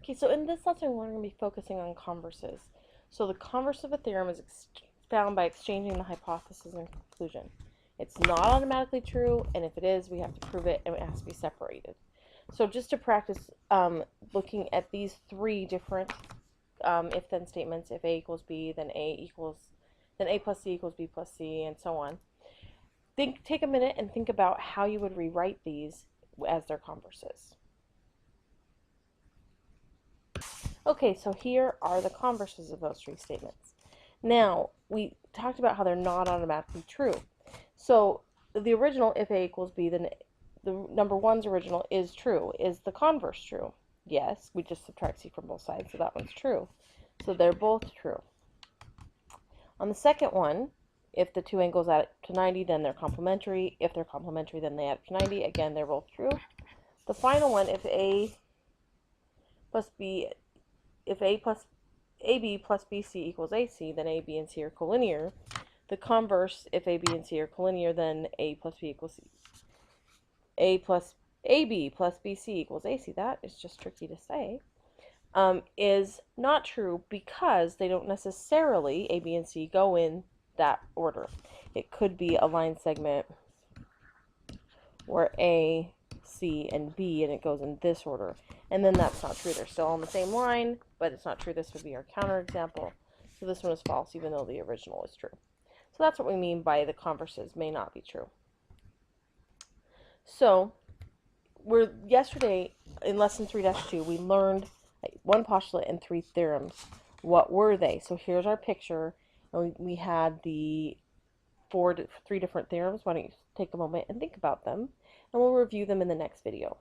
Okay, so in this lesson, we're going to be focusing on converses. So the converse of a theorem is found by exchanging the hypothesis and conclusion. It's not automatically true, and if it is, we have to prove it, and it has to be separated. So just to practice looking at these three different if-then statements, if A equals B, then A plus C equals B plus C, and so on. Take a minute and think about how you would rewrite these as their converses. Okay, so here are the converses of those three statements. Now, we talked about how they're not automatically true. So the original, if A equals B, then the number one's original is true. Is the converse true? Yes, we just subtract C from both sides, so that one's true. So they're both true. On the second one, if the two angles add up to 90, then they're complementary. If they're complementary, then they add up to 90. Again, they're both true. The final one, if AB plus BC equals AC, then A, B, and C are collinear. The converse, if A, B, and C are collinear, then A plus B equals C. AB plus BC equals AC. That is just tricky to say. Is not true because they don't necessarily, A, B, and C, go in that order. It could be a line segment where A, C, and B, and it goes in this order. And then that's not true. They're still on the same line, but it's not true. This would be our counterexample. So this one is false, even though the original is true. So that's what we mean by the converses may not be true. So yesterday in lesson 3-2, we learned one postulate and three theorems. What were they? So here's our picture. And we had the three different theorems. Why don't you take a moment and think about them, and we'll review them in the next video.